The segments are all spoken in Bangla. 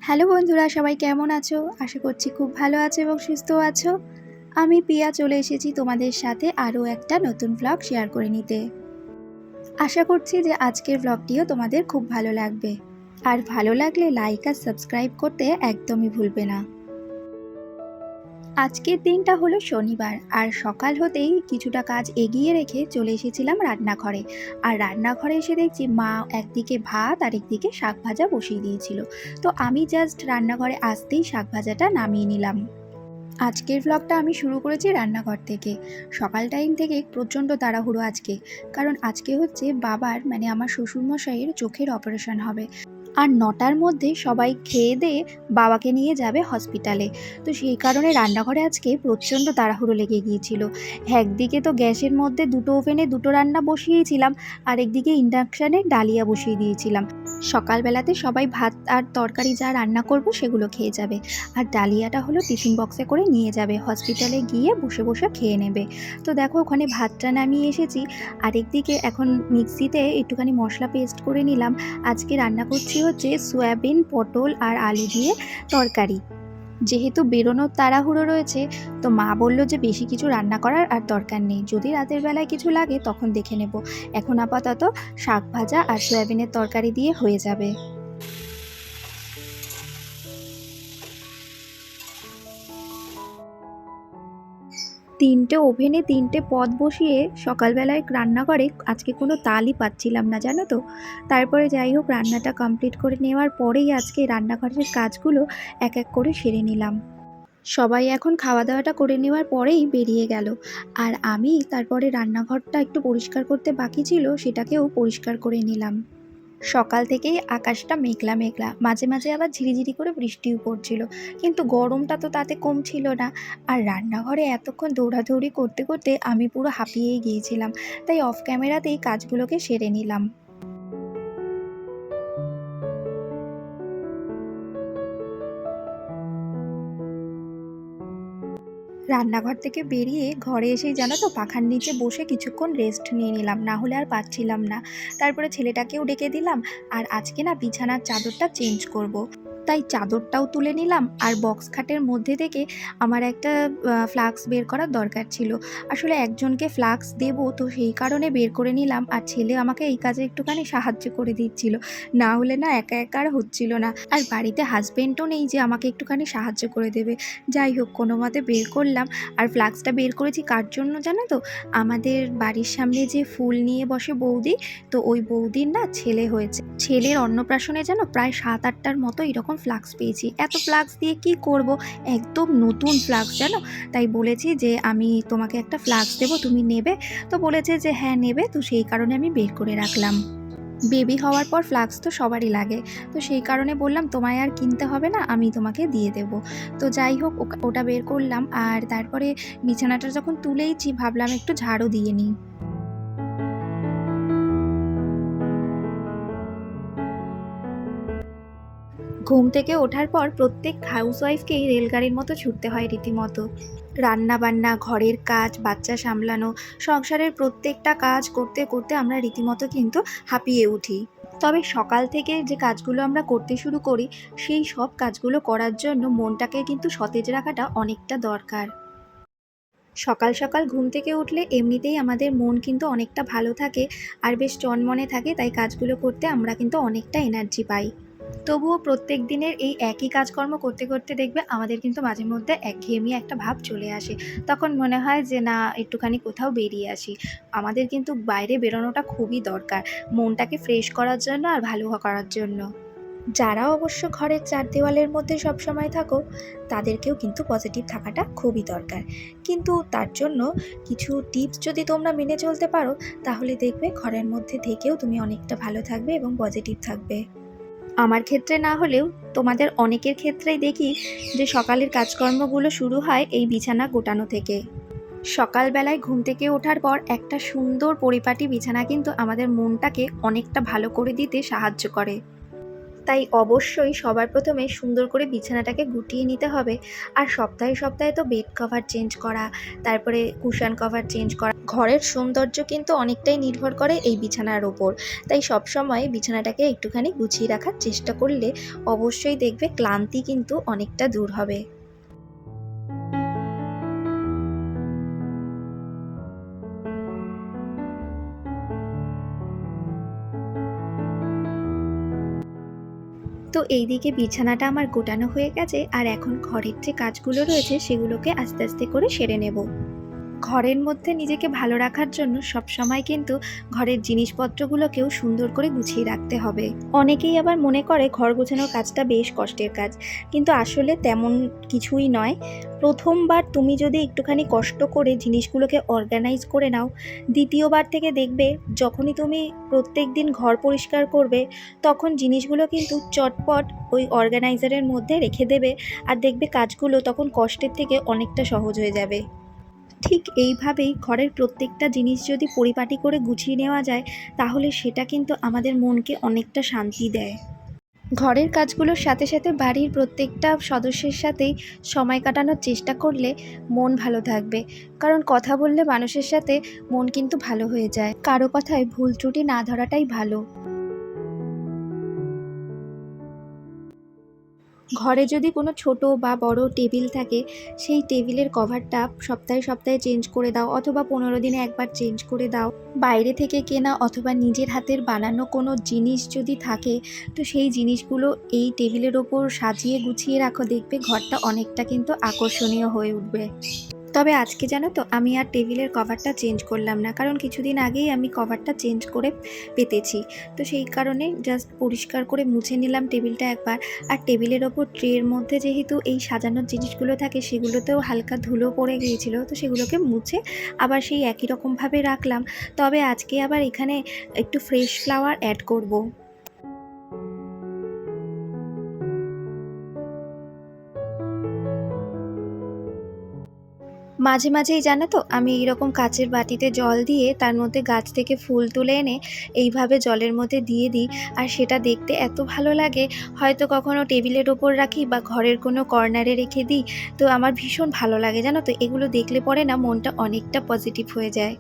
হ্যালো বন্ধুরা, সবাই কেমন আছো? আশা করছি খুব ভালো আছো এবং সুস্থ আছো। আমি পিয়া চলে এসেছি তোমাদের সাথে আরও একটা নতুন ভ্লগ শেয়ার করে নিতে। আশা করছি যে আজকের ভ্লগটিও তোমাদের খুব ভালো লাগবে। আর ভালো লাগলে লাইক আর সাবস্ক্রাইব করতে একদমই ভুলবে না। আজকের দিনটা হলো শনিবার, আর সকাল হতেই কিছুটা কাজ এগিয়ে রেখে চলে এসেছিলাম রান্নাঘরে। আর রান্নাঘরে এসে দেখছি মা একদিকে ভাত আর একদিকে শাক ভাজা বসিয়ে দিয়েছিল। তো আমি জাস্ট রান্নাঘরে আসতেই শাক ভাজাটা নামিয়ে নিলাম। আজকের ভ্লগটা আমি শুরু করেছি রান্নাঘর থেকে। সকাল টাইম থেকে প্রচণ্ড তাড়াহুড়ো আজকে, কারণ আজকে হচ্ছে বাবার মানে আমার শ্বশুরমশাইয়ের চোখের অপারেশন হবে। আর 9টার মধ্যে সবাই খেয়ে দিয়ে বাবাকে নিয়ে যাবে হসপিটালে। তো সেই কারণে রান্নাঘরে আজকে প্রচণ্ড তাড়াহুড়ো লেগে গিয়েছিল। একদিকে তো গ্যাসের মধ্যে দুটো ওভেনে দুটো রান্না বসিয়েছিলাম, আর একদিকে ইন্ডাকশানে ডালিয়া বসিয়ে দিয়েছিলাম। সকালবেলাতে সবাই ভাত আর তরকারি যা রান্না করব সেগুলো খেয়ে যাবে, আর ডালিয়াটা হলো টিফিন বক্সে করে নিয়ে যাবে, হসপিটালে গিয়ে বসে বসে খেয়ে নেবে। তো দেখো ওখানে ভাতটা নামিয়ে এসেছি, আরেকদিকে এখন মিক্সিতে একটুখানি মশলা পেস্ট করে নিলাম। আজকে রান্না করছি হচ্ছে সয়াবিন, পটল আর আলু দিয়ে তরকারি। যেহেতু বেরোনোর তাড়াহুড়ো রয়েছে, তো মা বলল যে বেশি কিছু রান্না করার আর দরকার নেই, যদি রাতের বেলায় কিছু লাগে তখন দেখে নেব। এখন আপাতত শাক ভাজা আর সয়াবিনের তরকারি দিয়ে হয়ে যাবে। তিনটে ওভেনে তিনটে পদ বসিয়ে সকালবেলায় রান্না করে আজকে কোনো তালই পাচ্ছিলাম না, জানো তো। তারপরে যাই হোক, রান্নাটা কমপ্লিট করে নেওয়ার পরেই আজকে রান্নাঘরের কাজগুলো এক এক করে সেরে নিলাম। সবাই এখন খাওয়া দাওয়াটা করে নেওয়ার পরেই বেরিয়ে গেল, আর আমি তারপরে রান্নাঘরটা একটু পরিষ্কার করতে বাকি ছিল, সেটাকেও পরিষ্কার করে নিলাম। সকাল থেকেই আকাশটা মেঘলা মেঘলা, মাঝে মাঝে আবার ঝিরিঝিরি করে বৃষ্টিও পড়ছিল, কিন্তু গরমটা তো তাতে কম ছিল না। আর রান্নাঘরে এতক্ষণ দৌড়াদৌড়ি করতে করতে আমি পুরো হাঁপিয়েই গিয়েছিলাম, তাই অফ ক্যামেরাতেই কাজগুলোকে সেরে নিলাম। রান্নাঘর থেকে বেরিয়ে ঘরে এসেই জানো তো পাখার নিচে বসে কিছুক্ষণ রেস্ট নিয়ে নিলাম, না হলে আর পাচ্ছিলাম না। তারপরে ছেলেটাকেও ডেকে দিলাম, আর আজকে না বিছানার চাদরটা চেঞ্জ করব। তাই চাদরটাও তুলে নিলাম, আর বক্স খাটের মধ্যে থেকে আমার একটা ফ্লাক্স বের করার দরকার ছিল। আসলে একজনকে ফ্লাক্স দেবো, তো সেই কারণে বের করে নিলাম, আর ছেলে আমাকে এই কাজে একটুখানি সাহায্য করে দিচ্ছিল, না হলে না একা একা আর হচ্ছিল না। আর বাড়িতে হাজবেন্ডও নেই যে আমাকে একটুখানি সাহায্য করে দেবে। যাই হোক, কোনো মতে বের করলাম। আর ফ্লাক্সটা বের করেছি কার জন্য জানো তো? আমাদের বাড়ির সামনে যে ফুল নিয়ে বসে বৌদি, তো ওই বৌদির না ছেলে হয়েছে। ছেলের অন্নপ্রাশনে যেন প্রায় 7-8টার মতো এরকম ফ্লাক্স পেয়েছি। এত ফ্লাক্স দিয়ে কি করব, একদম নতুন ফ্লাক্স জানো। তাই বলেছি যে আমি তোমাকে একটা ফ্লাক্স দেবো, তুমি নেবে? তো বলেছে যে হ্যাঁ নেবে, তো সেই কারণে আমি বের করে রাখলাম। বেবি হওয়ার পর ফ্লাক্স তো সবারই লাগে, তো সেই কারণে বললাম তোমায় আর কিনতে হবে না, আমি তোমাকে দিয়ে দেব। তো যাই হোক, ওটা বের করলাম, আর তারপরে বিছানাটা যখন তুলেইছি ভাবলাম একটু ঝাড়ু দিয়ে নিই। ঘুম থেকে ওঠার পর প্রত্যেক হাউসওয়াইফকেই রেলগাড়ির মতো ছুটতে হয় রীতিমতো। রান্না বান্না, ঘরের কাজ, বাচ্চা সামলানো, সংসারের প্রত্যেকটা কাজ করতে করতে আমরা রীতিমতো কিন্তু হাঁপিয়ে উঠি। তবে সকাল থেকে যে কাজগুলো আমরা করতে শুরু করি, সেই সব কাজগুলো করার জন্য মনটাকে কিন্তু সতেজ রাখাটা অনেকটা দরকার। সকাল সকাল ঘুম থেকে উঠলে এমনিতেই আমাদের মন কিন্তু অনেকটা ভালো থাকে, আর বেশ চনমনে থাকে, তাই কাজগুলো করতে আমরা কিন্তু অনেকটা এনার্জি পাই। তবুও প্রত্যেক দিনের এই একই কাজকর্ম করতে করতে দেখবে আমাদের কিন্তু মাঝে মধ্যে একঘেয়েমি একটা ভাব চলে আসে। তখন মনে হয় যে না, একটুখানি কোথাও বেরিয়ে আসি। আমাদের কিন্তু বাইরে বেরোনোটা খুবই দরকার, মনটাকে ফ্রেশ করার জন্য আর ভালো করার জন্য। যারা অবশ্য ঘরের চার দেওয়ালের মধ্যে সবসময় থাকো, তাদেরকেও কিন্তু পজিটিভ থাকাটা খুবই দরকার। কিন্তু তার জন্য কিছু টিপস যদি তোমরা মেনে চলতে পারো, তাহলে দেখবে ঘরের মধ্যে থেকেও তুমি অনেকটা ভালো থাকবে এবং পজিটিভ থাকবে। আমার ক্ষেত্রে না হলেও তোমাদের অনেকের ক্ষেত্রেই দেখি যে সকালের কাজকর্মগুলো শুরু হয় এই বিছানা গোটানো থেকে। সকালবেলায় ঘুম থেকে ওঠার পর একটা সুন্দর পরিপাটি বিছানা কিন্তু আমাদের মনটাকে অনেকটা ভালো করে দিতে সাহায্য করে। তাই অবশ্যই সবার প্রথমে সুন্দর করে বিছানাটাকে গুটিয়ে নিতে হবে। আর সপ্তাহে সপ্তাহে তো বেড কভার চেঞ্জ করা, তারপরে কুশন কভার চেঞ্জ করা, ঘরের সৌন্দর্য কিন্তু অনেকটাই নির্ভর করে এই বিছানার ওপর। তাই সবসময় বিছানাটাকে একটুখানি গুছিয়ে রাখার চেষ্টা করলে অবশ্যই দেখবে ক্লান্তি কিন্তু অনেকটা দূর হবে। তো এইদিকে বিছানাটা আমার গোটানো হয়ে গেছে, আর এখন ঘরের যে কাজগুলো রয়েছে সেগুলোকে আস্তে আস্তে করে সেরে নেব। ঘরের মধ্যে নিজেকে ভালো রাখার জন্য সবসময় কিন্তু ঘরের জিনিসপত্রগুলোকেও সুন্দর করে গুছিয়ে রাখতে হবে। অনেকেই আবার মনে করে ঘর গোছানোর কাজটা বেশ কষ্টের কাজ, কিন্তু আসলে তেমন কিছুই নয়। প্রথমবার তুমি যদি একটুখানি কষ্ট করে জিনিসগুলোকে অর্গানাইজ করে নাও, দ্বিতীয়বার থেকে দেখবে যখনই তুমি প্রত্যেক দিন ঘর পরিষ্কার করবে, তখন জিনিসগুলো কিন্তু চটপট ওই অর্গানাইজারের মধ্যে রেখে দেবে, আর দেখবে কাজগুলো তখন কষ্টের থেকে অনেকটা সহজ হয়ে যাবে। ঠিক এইভাবেই ঘরের প্রত্যেকটা জিনিস যদি পরিপাটি করে গুছিয়ে নেওয়া যায়, তাহলে সেটা কিন্তু আমাদের মনকে অনেকটা শান্তি দেয়। ঘরের কাজগুলোর সাথে সাথে বাড়ির প্রত্যেকটা সদস্যের সাথেই সময় কাটানোর চেষ্টা করলে মন ভালো থাকবে। কারণ কথা বললে মানুষের সাথে মন কিন্তু ভালো হয়ে যায়। কারো কথায় ভুল ত্রুটি না ধরাটাই ভালো। ঘরে যদি কোনো ছোট বা বড় টেবিল থাকে, সেই টেবিলের কভারটা সপ্তাহে সপ্তাহে চেঞ্জ করে দাও, অথবা 15 দিনে একবার চেঞ্জ করে দাও। বাইরে থেকে কেনা অথবা নিজের হাতের বানানো কোনো জিনিস যদি থাকে, তো সেই জিনিসগুলো এই টেবিলের ওপর সাজিয়ে গুছিয়ে রাখো, দেখবে ঘরটা অনেকটা কিন্তু আকর্ষণীয় হয়ে উঠবে। তবে আজকে জানো তো, আমি আর টেবিলের কভারটা চেঞ্জ করলাম না, কারণ কিছুদিন আগেই আমি কভারটা চেঞ্জ করে পেতেছি। তো সেই কারণে জাস্ট পরিষ্কার করে মুছে নিলাম টেবিলটা একবার। আর টেবিলের ওপর ট্রের মধ্যে যেহেতু এই সাজানোর জিনিসগুলো থাকে, সেগুলোতেও হালকা ধুলো পড়ে গিয়েছিলো, তো সেগুলোকে মুছে আবার সেই একই রকমভাবে রাখলাম। তবে আজকে আবার এখানে একটু ফ্রেশ ফ্লাওয়ার অ্যাড করব। মাঝে মাঝেই জানো তো, আমি এইরকম কাচের বাটিতে জল দিয়ে তার মধ্যে গাছ থেকে ফুল তুলে এনে এইভাবে জলের মধ্যে দিয়ে দিই, আর সেটা দেখতে এত ভালো লাগে। হয়তো কখনো টেবিলের ওপর রাখি বা ঘরের কোনো কর্নারে রেখে দিই। তো আমার ভীষণ ভালো লাগে জানো তো, এগুলো দেখলে পরে না মনটা অনেকটা পজিটিভ হয়ে যায়।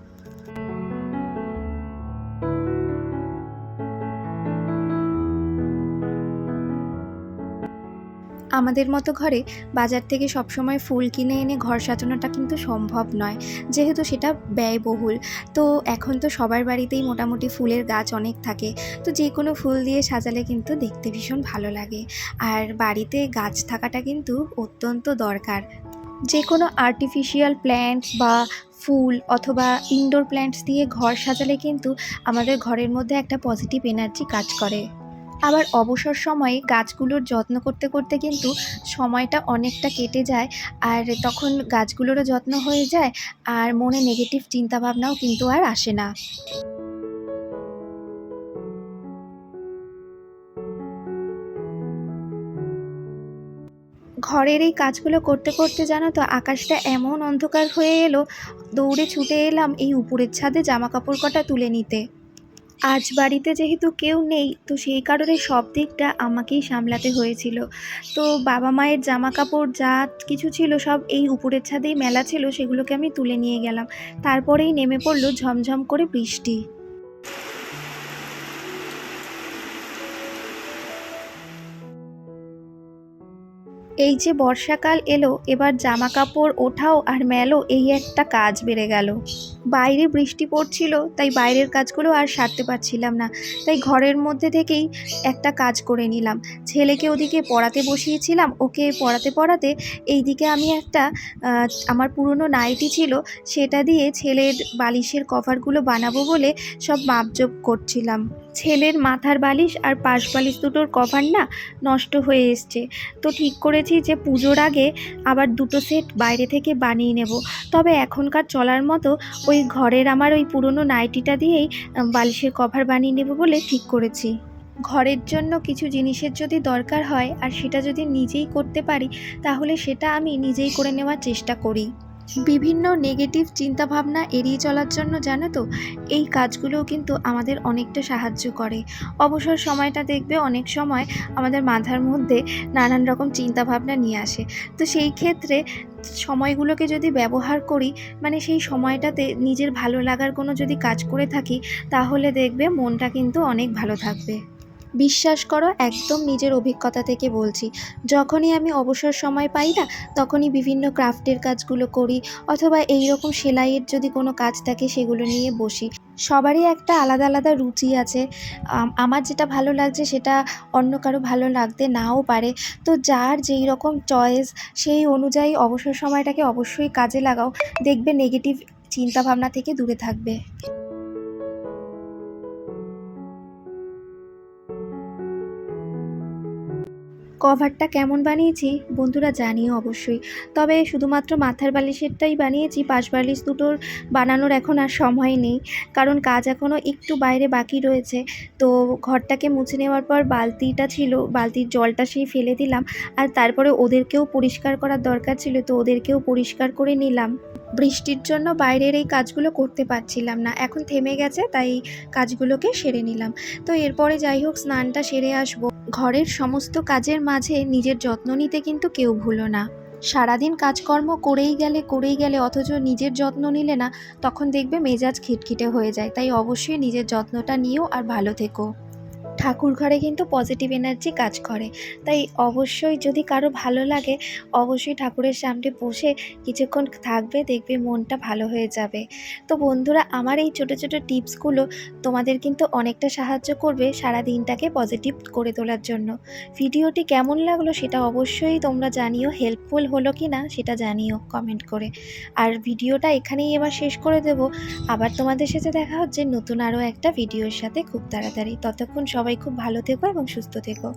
আমাদের মতো ঘরে বাজার থেকে সবসময় ফুল কিনে এনে ঘর সাজানোটা কিন্তু সম্ভব নয়, যেহেতু সেটা ব্যয়বহুল। তো এখন তো সবার বাড়িতেই মোটামুটি ফুলের গাছ অনেক থাকে। তো যে কোনো ফুল দিয়ে সাজালে কিন্তু দেখতে ভীষণ ভালো লাগে। আর বাড়িতে গাছ থাকাটা কিন্তু অত্যন্ত দরকার। যে কোনো আর্টিফিশিয়াল প্ল্যান্টস বা ফুল অথবা ইনডোর প্ল্যান্টস দিয়ে ঘর সাজালে কিন্তু আমাদের ঘরের মধ্যে একটা পজিটিভ এনার্জি কাজ করে। আবার অবসর সময়ে গাছগুলোর যত্ন করতে করতে কিন্তু সময়টা অনেকটা কেটে যায়, আর তখন গাছগুলোরও যত্ন হয়ে যায়, আর মনে নেগেটিভ চিন্তাভাবনাও কিন্তু আর আসে না। ঘরের এই কাজগুলো করতে করতে জানো তো, আকাশটা এমন অন্ধকার হয়ে এলো, দৌড়ে ছুটে এলাম এই উপরের ছাদে জামা কাপড় কটা তুলে নিতে। আজ বাড়িতে যেহেতু কেউ নেই, তো সেই কারণে সব দিকটা আমাকেই সামলাতে হয়েছিল। তো বাবা মায়ের জামা কাপড় যা কিছু ছিল সব এই উপরের ছাদেই মেলা ছিল, সেগুলোকে আমি তুলে নিয়ে গেলাম। তারপরেই নেমে পড়লো ঝমঝম করে বৃষ্টি। এই যে বর্ষাকাল এলো, এবার জামা কাপড় ওঠাও আর মেলো, এই একটা কাজ বেড়ে গেল। বাইরে বৃষ্টি পড়ছিল, তাই বাইরের কাজগুলো আর সারতে পারছিলাম না। তাই ঘরের মধ্যে থেকেই একটা কাজ করে নিলাম। ছেলেকে ওদিকে পড়াতে বসিয়েছিলাম, ওকে পড়াতে পড়াতে এইদিকে আমি একটা আমার পুরনো নাইটি ছিল, সেটা দিয়ে ছেলের বালিশের কভারগুলো বানাবো বলে সব মাপজোপ করছিলাম। ছেলের মাথার বালিশ আর পাশ বালিশ দুটোর কভার না নষ্ট হয়ে এসছে। তো ঠিক করেছি যে পুজোর আগে আবার দুটো সেট বাইরে থেকে বানিয়ে নেব। তবে এখনকার চলার মতো ওই ঘরের আমার ওই পুরনো নাইটিটা দিয়েই বালিশের কভার বানিয়ে নেব বলে ঠিক করেছি। ঘরের জন্য কিছু জিনিসের যদি দরকার হয় আর সেটা যদি নিজেই করতে পারি, তাহলে সেটা আমি নিজেই করে নেওয়ার চেষ্টা করি। বিভিন্ন নেগেটিভ চিন্তাভাবনা এড়িয়ে চলার জন্য জানো তো, এই কাজগুলোও কিন্তু আমাদের অনেকটা সাহায্য করে। অবসর সময়টা দেখবে অনেক সময় আমাদের মাথার মধ্যে নানান রকম চিন্তাভাবনা নিয়ে আসে। তো সেই ক্ষেত্রে সময়গুলোকে যদি ব্যবহার করি, মানে সেই সময়টাতে নিজের ভালো লাগার কোনো যদি কাজ করে থাকি, তাহলে দেখবে মনটা কিন্তু অনেক ভালো থাকবে। বিশ্বাস করো, একদম নিজের অভিজ্ঞতা থেকে বলছি। যখনই আমি অবসর সময় পাই না, তখনই বিভিন্ন ক্রাফটের কাজগুলো করি, অথবা এই রকম সেলাইয়ের যদি কোনো কাজ থাকে সেগুলো নিয়ে বসি। সবারই একটা আলাদা আলাদা রুচি আছে। আমার যেটা ভালো লাগছে সেটা অন্য কারো ভালো লাগতে নাও পারে। তো যার যেই রকম চয়েস, সেই অনুযায়ী অবসর সময়টাকে অবশ্যই কাজে লাগাও। দেখবে নেগেটিভ চিন্তাভাবনা থেকে দূরে থাকবে। কভারটা কেমন বানিয়েছি বন্ধুরা জানিও অবশ্যই। তবে শুধুমাত্র মাথার বালিশেরটাই বানিয়েছি, পাশ বালিশ দুটোর বানানোর এখন আর সময় নেই, কারণ কাজ এখনও একটু বাইরে বাকি রয়েছে। তো ঘরটাকে মুছে নেওয়ার পর বালতিটা ছিল, বালতির জলটা সেই ফেলে দিলাম, আর তারপরে ওদেরকেও পরিষ্কার করার দরকার ছিল, তো ওদেরকেও পরিষ্কার করে নিলাম। বৃষ্টির জন্য বাইরের এই কাজগুলো করতে পারছিলাম না, এখন থেমে গেছে, তাই কাজগুলোকে সেরে নিলাম। তো এরপরে যাই হোক স্নানটা সেরে আসবো। ঘরের সমস্ত কাজের মাঝে নিজের যত্ন নিতে কিন্তু কেউ ভুলো না। সারাদিন কাজকর্ম করেই গেলে অথচ নিজের যত্ন নিলে না, তখন দেখবে মেজাজ খিটখিটে হয়ে যায়। তাই অবশ্যই নিজের যত্নটা নিও আর ভালো থেকো। ঠাকুর ঘরে কিন্তু পজিটিভ এনার্জি কাজ করে, তাই অবশ্যই যদি কারো ভালো লাগে, অবশ্যই ঠাকুরের সামনে বসে কিছুক্ষণ থাকবে, দেখবে মনটা ভালো হয়ে যাবে। তো বন্ধুরা, আমার এই ছোটো ছোটো টিপসগুলো তোমাদের কিন্তু অনেকটা সাহায্য করবে সারা দিনটাকে পজিটিভ করে তোলার জন্য। ভিডিওটি কেমন লাগলো সেটা অবশ্যই তোমরা জানিও, হেল্পফুল হলো কি না সেটা জানিও কমেন্ট করে। আর ভিডিওটা এখানেই এবার শেষ করে দেব। আবার তোমাদের সাথে দেখা হচ্ছে নতুন আরও একটা ভিডিওর সাথে খুব তাড়াতাড়ি। ততক্ষণ সবাই খুব ভালো থেকো এবং সুস্থ থেকো।